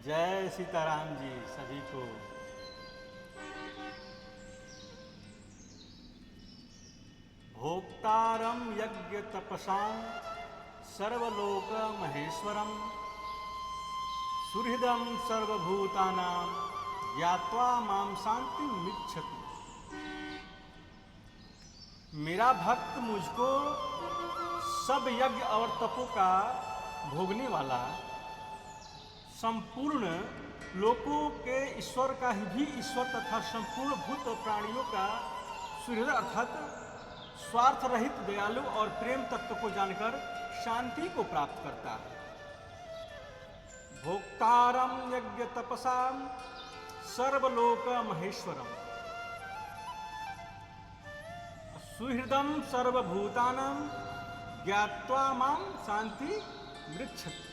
जय सीताराम जी सभी को। भोक्तारम यज्ञ तपसां सर्वलोक महेश्वरम सुहृदम सर्वभूतानां ज्ञात्वा मां शांति मिच्छति। मेरा भक्त मुझको सब यज्ञ और तपों का भोगने वाला, संपूर्ण लोकों के ईश्वर का ही भी ईश्वर तथा संपूर्ण भूत प्राणियों का सुहृद अर्थात स्वार्थ रहित दयालु और प्रेम तत्व को जानकर शांति को प्राप्त करता है। भोक्तारम यज्ञ तपसां सर्वलोक महेश्वरम सुहृदम सर्वभूतानां ज्ञात्वा मां शांति मृच्छति।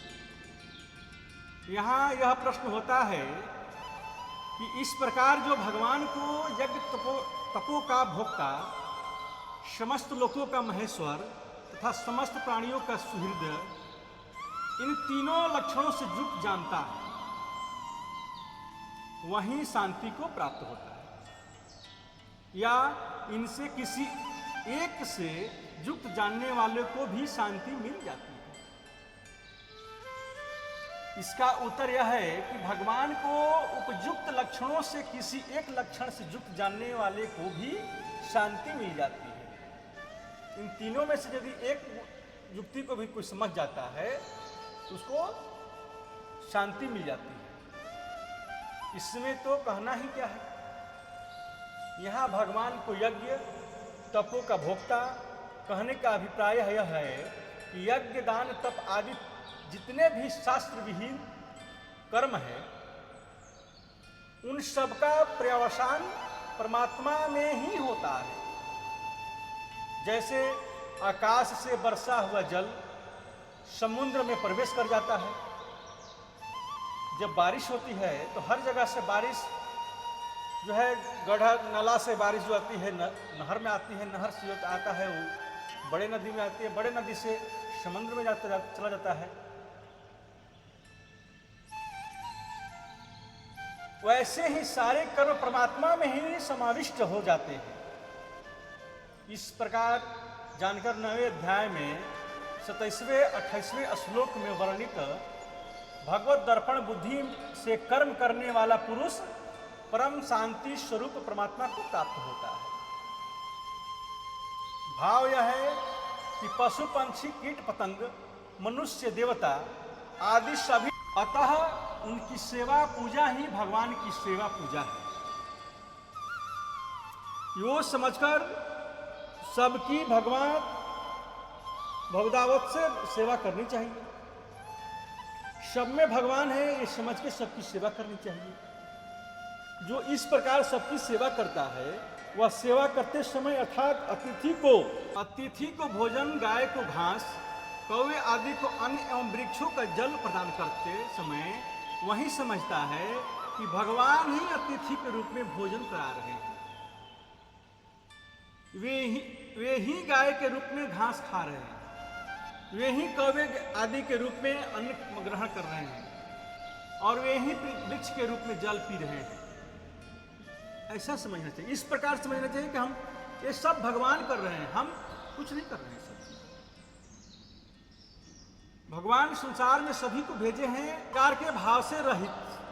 यहाँ यह प्रश्न होता है कि इस प्रकार जो भगवान को यज्ञ तपों का भोक्ता, समस्त लोकों का महेश्वर तथा समस्त प्राणियों का सुहृद, इन तीनों लक्षणों से युक्त जानता है, वहीं शांति को प्राप्त होता है। या इनसे किसी एक से युक्त जानने वाले को भी शांति मिल जाती है। इसका उत्तर यह है कि भगवान को उपयुक्त लक्षणों से किसी एक लक्षण से युक्त जानने वाले को भी शांति मिल जाती है। इन तीनों में से यदि एक युक्ति को भी कोई समझ जाता है तो उसको शांति मिल जाती है। इसमें तो कहना ही क्या है। यहाँ भगवान को यज्ञ तपों का भोक्ता कहने का अभिप्राय यह है कि यज्ञ दान तप आदि जितने भी शास्त्र विहीन कर्म है, उन सबका पर्यवसान परमात्मा में ही होता है। जैसे आकाश से बरसा हुआ जल समुद्र में प्रवेश कर जाता है। जब बारिश होती है तो हर जगह से बारिश जो है, गड्ढा नाला से बारिश जो आती है नहर में आती है, नहर से जो आता है वो बड़े नदी में आती है, बड़े नदी से समुद्र में चला जाता है। वैसे ही सारे कर्म परमात्मा में ही समाविष्ट हो जाते हैं। इस प्रकार जानकर 9वें अध्याय में 27वें 28वें श्लोक में वर्णित भगवत दर्पण बुद्धि से कर्म करने वाला पुरुष परम शांति स्वरूप परमात्मा को प्राप्त होता है। भाव यह है कि पशु पंछी कीट पतंग मनुष्य देवता आदि सभी अतः उनकी सेवा पूजा ही भगवान की सेवा पूजा है। यो समझकर सबकी भगवान भगवदावत से सेवा करनी चाहिए। सब में भगवान है ये समझ के सबकी सेवा करनी चाहिए। जो इस प्रकार सबकी सेवा करता है वह सेवा करते समय अर्थात अतिथि को भोजन, गाय को घास, कौवे आदि को अन्न एवं वृक्षों का जल प्रदान करते समय वही समझता है कि भगवान ही अतिथि के रूप में भोजन करा रहे हैं। वे ही गाय के रूप में घास खा रहे हैं, वे ही कौवे आदि के रूप में अन्न ग्रहण कर रहे हैं और वे ही वृक्ष के रूप में जल पी रहे हैं। ऐसा समझना चाहिए। इस प्रकार समझना चाहिए कि हम ये सब भगवान कर रहे हैं, हम कुछ नहीं कर रहे हैं। सब भगवान संसार में सभी को भेजे हैं कार के भाव से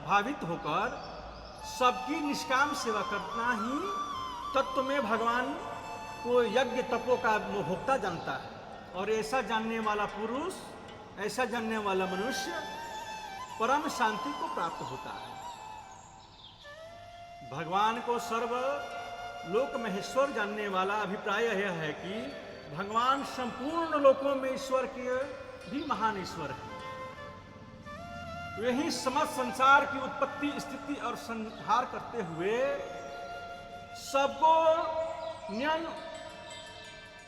भावित होकर सबकी निष्काम सेवा करना ही तत्व में भगवान को यज्ञ तपों का भोक्ता जानता है। और ऐसा जानने वाला पुरुष, ऐसा जानने वाला मनुष्य परम शांति को प्राप्त होता है। भगवान को सर्व लोक महेश्वर जानने वाला अभिप्राय यह है कि भगवान संपूर्ण लोकों में ईश्वर के भी महान ईश्वर है। वही समस्त संसार की उत्पत्ति, स्थिति और संहार करते हुए सबको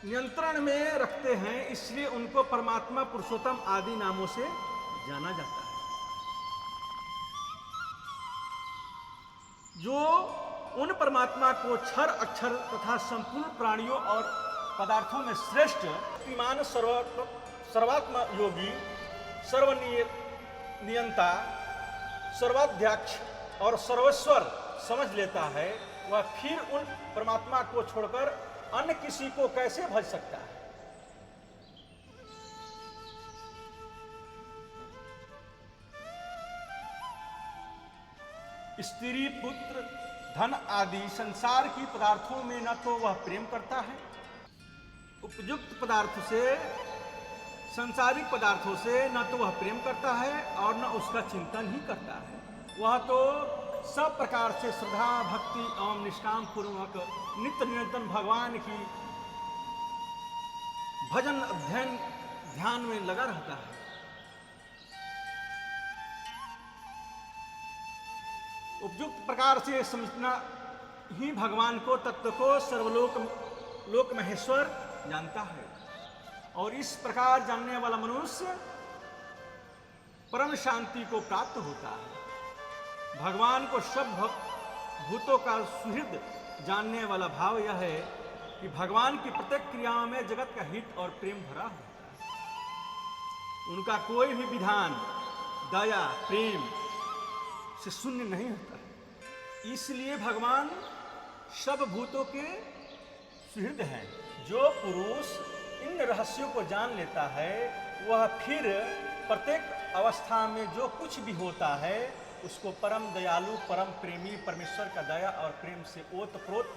नियंत्रण में रखते हैं। इसलिए उनको परमात्मा, पुरुषोत्तम आदि नामों से जाना जाता है। जो उन परमात्मा को क्षर अक्षर तथा संपूर्ण प्राणियों और पदार्थों में श्रेष्ठ शक्तिमान सर्वात्मा योगी सर्वनियंता सर्वाध्यक्ष और सर्वस्वर समझ लेता है, वह फिर उन परमात्मा को छोड़कर अन्य किसी को कैसे भज सकता है। स्त्री, पुत्र, धन आदि संसार की पदार्थों में न तो वह प्रेम करता है, उपयुक्त पदार्थ से, संसारिक पदार्थों से न तो वह प्रेम करता है और न उसका चिंतन ही करता है। वह तो सब प्रकार से श्रद्धा, भक्ति एवं निष्काम पूर्वक नित्य निरंतर भगवान की भजन, अध्ययन, ध्यान में लगा रहता है। उपयुक्त प्रकार से समझना ही भगवान को, तत्व को लोक महेश्वर जानता है। और इस प्रकार जानने वाला मनुष्य परम शांति को प्राप्त होता है। भगवान को सब भूतों का सुहृद जानने वाला भाव यह है कि भगवान की प्रत्येक क्रियाओं में जगत का हित और प्रेम भरा होता है। उनका कोई भी विधान दया, प्रेम से शून्य नहीं होता है। इसलिए भगवान सब भूतों के सुहृद हैं। जो पुरुष इन रहस्यों को जान लेता है, वह फिर प्रत्येक अवस्था में जो कुछ भी होता है उसको परम दयालु, परम प्रेमी परमेश्वर का दया और प्रेम से ओतप्रोत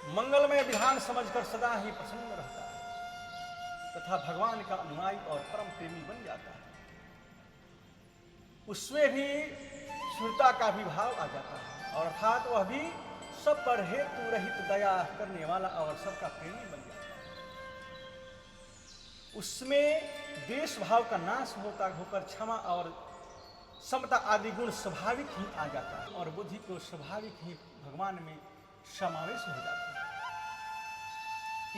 मंगलमय विधान समझकर सदा ही प्रसन्न रहता है तथा भगवान का अनुयायी और परम प्रेमी बन जाता है। उसमें भी शुद्धता का भी भाव आ जाता है और अर्थात वह भी सब पर हेतु रहित दया करने वाला और सबका प्रेमी बन जाता है। उसमें देश भाव का नाश होकर क्षमा और समता आदि गुण स्वाभाविक ही आ जाता है और बुद्धि को स्वाभाविक ही भगवान में समावेश हो जाता है।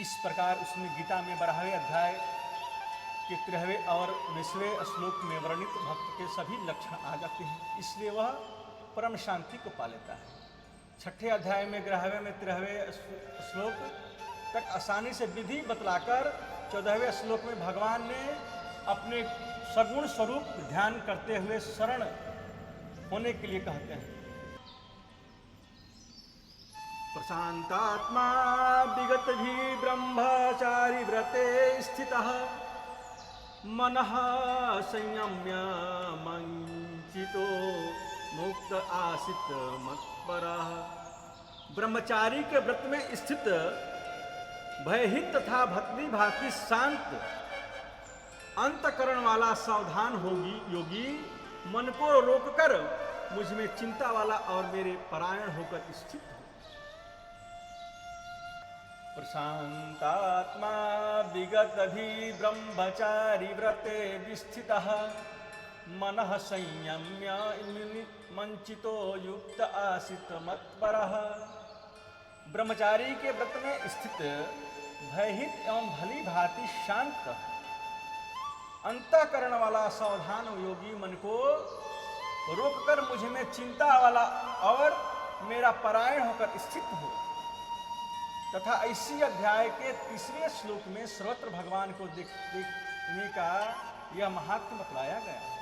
इस प्रकार उसमें गीता में 12वें अध्याय के 13वें और 20वें श्लोक में वर्णित भक्त के सभी लक्षण आ जाते हैं। इसलिए वह परम शांति को पा लेता है। 6ठे अध्याय में 11वें में 13वें श्लोक तक आसानी से विधि बतलाकर 14वें श्लोक में भगवान ने अपने सगुण स्वरूप ध्यान करते हुए शरण होने के लिए कहते हैं। प्रशांतात्मा विगत भी ब्रह्मचारी व्रते स्थितः मनः संयम्य मंचितो मुक्त आसित मत्परः। ब्रह्मचारी के व्रत में स्थित, भयहित तथा भक्ति भाती शांत अंतकरण वाला सावधान योगी मन को रोककर मुझ में चिंता वाला और मेरे परायण होकर स्थित हो। प्रशांतात्मा विगत भी ब्रह्मचारी व्रते विस्थितः मनः संयम्य मंचितो युक्त आसित मत्परः। ब्रह्मचारी के व्रत में स्थित, भयहित एवं भली भांति शांत अंतःकरण वाला सावधान योगी मन को रोककर मुझ में चिंता वाला और मेरा परायण होकर स्थित हो। तथा इसी अध्याय के 3वें श्लोक में सर्वत्र भगवान को देखने का यह महात्म्य बतलाया गया है।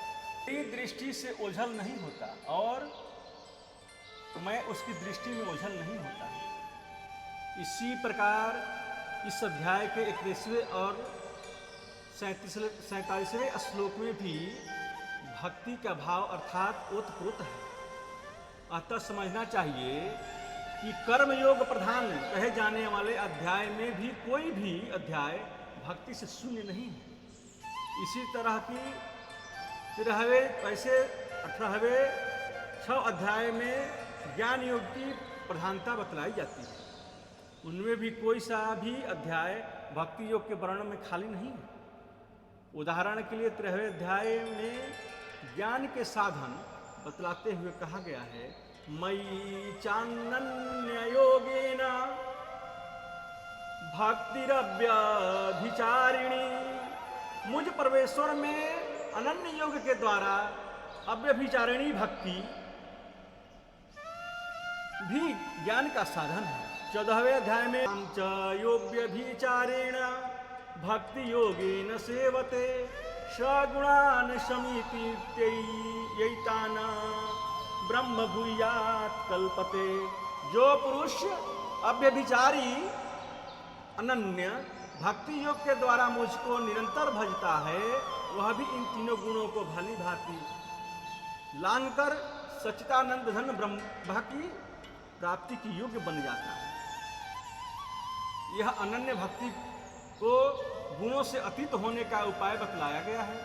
मेरी दृष्टि से ओझल नहीं होता और मैं उसकी दृष्टि में ओझल नहीं होता। इसी प्रकार इस अध्याय के 21वें और 47वें श्लोक में भी भक्ति का भाव अर्थात ओतप्रोत है। अतः समझना चाहिए कि कर्मयोग प्रधान कहे जाने वाले अध्याय में भी कोई भी अध्याय भक्ति से शून्य नहीं है। इसी तरह की 13वें वैसे 18वें 6 अध्याय में ज्ञान योग की प्रधानता बतलाई जाती है। उनमें भी कोई सा भी अध्याय भक्ति योग के वर्णन में खाली नहीं है। उदाहरण के लिए 13वें अध्याय में ज्ञान के साधन बतलाते हुए कहा गया है, मयि चानन्य योगेन भक्तिरव्यभिचारिणी। मुझ परमेश्वर में अनन्य योग के द्वारा अव्यभिचारिणी भक्ति भी ज्ञान का साधन है। 14वें अध्याय में योग्यभिचारेण भक्ति योगेन सेवते सगुणान समीति यैतान ब्रह्म भूयात् कल्पते। जो पुरुष अव्यभिचारी अनन्य भक्ति योग के द्वारा मुझको निरंतर भजता है, वह भी इन तीनों गुणों को भली भांति लांघकर सच्चिदानंद घन ब्रह्म की प्राप्ति की योग्य बन जाता है। यह अनन्य भक्ति को गुणों से अतीत होने का उपाय बतलाया गया है।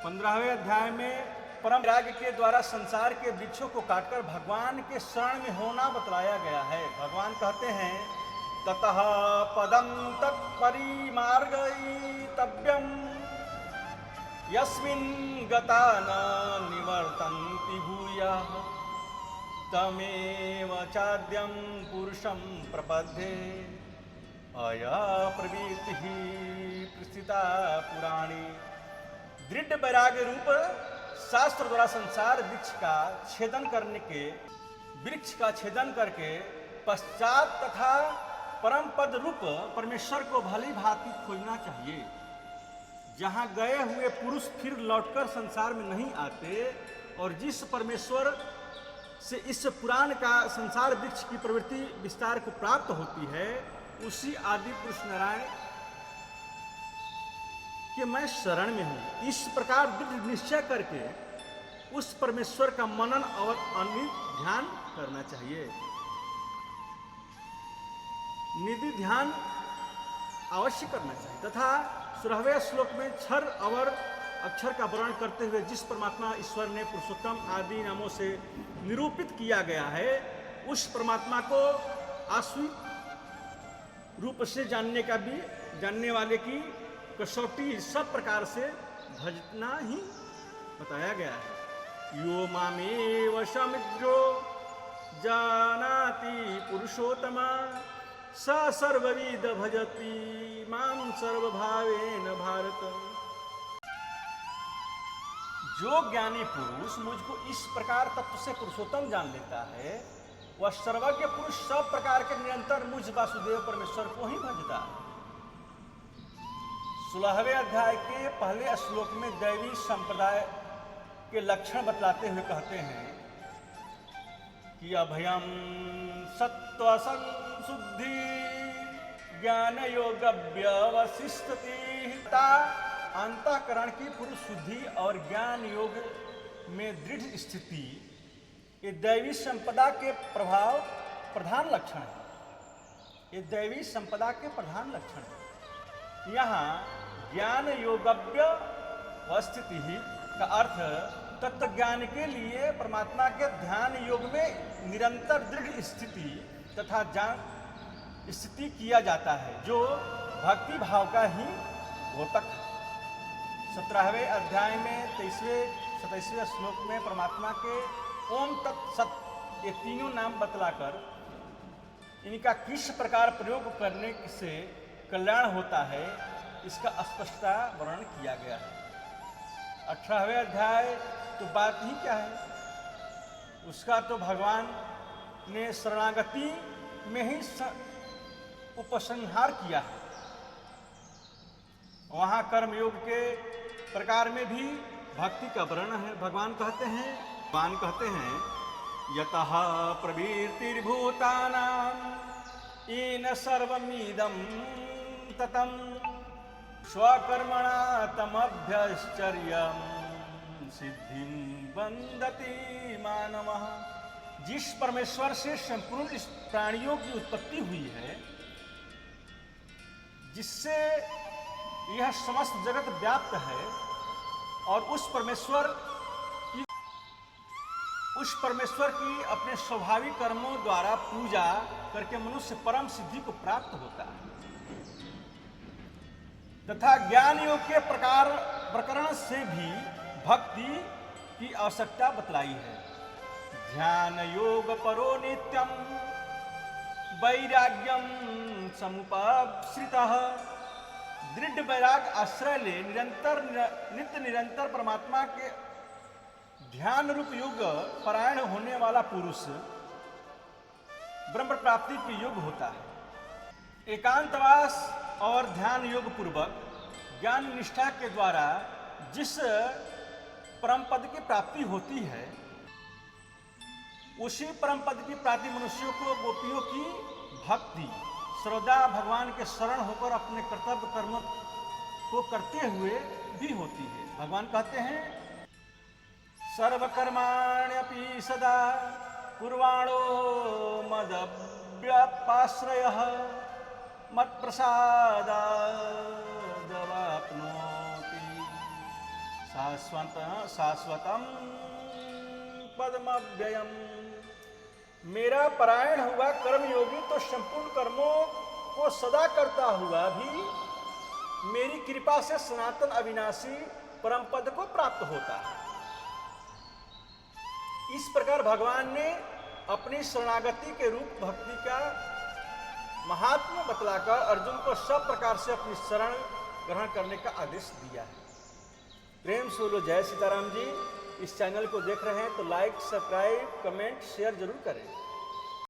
15वें अध्याय में परम राग के द्वारा संसार के वृक्षों को काटकर भगवान के शरण में होना बतलाया गया है। भगवान कहते हैं ततः पदम तत्परिमार्गयितव्यम् यस्मिन् गता न निवर्तन्ति भूयः तमेव चाद्यं पुरुषं प्रपद्ये अया प्रवृत्तिः प्रस्थिता पुराणी। दृढ़ वैराग्य रूप शास्त्र द्वारा संसार वृक्ष का छेदन करके पश्चात तथा परम पद रूप परमेश्वर को भली भांति खोजना चाहिए। जहाँ गए हुए पुरुष फिर लौटकर संसार में नहीं आते और जिस परमेश्वर से इस पुराण का संसार वृक्ष की प्रवृत्ति विस्तार को प्राप्त होती है, उसी आदि पुरुष नारायण कि मैं शरण में हूं, इस प्रकार दृढ़ निश्चय करके उस परमेश्वर का मनन और ध्यान करना चाहिए। निधि ध्यान अवश्य करना चाहिए तथा 16वें श्लोक में क्षर अवर अक्षर का वर्णन करते हुए जिस परमात्मा ईश्वर ने पुरुषोत्तम आदि नामों से निरूपित किया गया है, उस परमात्मा को आश्रित रूप से जानने वाले की कसौटी सब प्रकार से भजना ही बताया गया है। यो मामेव समिद्रो जानाति पुरुषोत्तमा स सर्वविद भजति मां सर्वभावेन भारत। जो ज्ञानी पुरुष मुझको इस प्रकार तत्व से पुरुषोत्तम जान लेता है, वह सर्वज्ञ पुरुष सब प्रकार के निरंतर मुझ वासुदेव परमेश्वर को ही भजता है। 16वें अध्याय के पहले श्लोक में दैवी संप्रदाय के लक्षण बतलाते हुए कहते हैं कि अभयम सत्व संशुद्धि ज्ञान योग व्यवशिष्टति। अंतःकरण की पुरुष शुद्धि और ज्ञान योग में दृढ़ स्थिति ये दैवी संपदा के प्रधान लक्षण है। ये दैवी संपदा के प्रधान लक्षण है। यहाँ ज्ञान योगव्य स्थिति का अर्थ तत्व ज्ञान के लिए परमात्मा के ध्यान योग में निरंतर दृढ़ स्थिति तथा स्थिति किया जाता है, जो भक्ति भाव का ही द्योतक है। 17वें अध्याय में 27वें श्लोक में परमात्मा के ओम तत्सत ये तीनों नाम बतलाकर इनका किस प्रकार प्रयोग करने से कल्याण होता है, इसका स्पष्टता वर्णन किया गया है। 18वें अध्याय तो बात ही क्या है, उसका तो भगवान ने शरणागति में ही उपसंहार किया है। वहाँ कर्मयोग के प्रकार में भी भक्ति का वर्णन है। भगवान कहते हैं यतः प्रवृत्तिर्भूतानां येन सर्वमिदं ततं स्वकर्मणा तमभ्यश्चर्यं सिद्धिं वन्दति मानवः। जिस परमेश्वर से संपूर्ण इस प्राणियों की उत्पत्ति हुई है, जिससे यह समस्त जगत व्याप्त है, और उस परमेश्वर की अपने स्वाभाविक कर्मों द्वारा पूजा करके मनुष्य परम सिद्धि को प्राप्त होता है तथा ज्ञान योग के प्रकरण से भी भक्ति की आवश्यकता बतलाई है। ध्यान योग परो नित्यम वैराग्यम समुपाश्रितः। दृढ़ वैराग आश्रय ले नित्य निरंतर परमात्मा के ध्यान रूप योग परायण होने वाला पुरुष ब्रह्म प्राप्ति के योग होता है। एकांतवास और ध्यान योग पूर्वक ज्ञान निष्ठा के द्वारा जिस परम पद की प्राप्ति होती है, उसी परम पद की प्राप्ति मनुष्यों को गोपियों की भक्ति श्रद्धा भगवान के शरण होकर अपने कर्तव्य कर्म को करते हुए भी होती है। भगवान कहते हैं सर्वकर्माण्यपि सदा कुर्वाणो मदव्यपाश्रयः मत्प्रसादादवाप्नोति शाश्वतं पदमव्ययम्। मेरा परायण हुआ कर्मयोगी तो संपूर्ण कर्मों को सदा करता हुआ भी मेरी कृपा से सनातन अविनाशी परम पद को प्राप्त होता है। इस प्रकार भगवान ने अपनी शरणागति के रूप भक्ति का महात्म्य बतलाकर अर्जुन को सब प्रकार से अपनी शरण ग्रहण करने का आदेश दिया है। प्रेम से बोलो जय सीताराम जी। इस चैनल को देख रहे हैं तो लाइक, सब्सक्राइब, कमेंट, शेयर जरूर करें।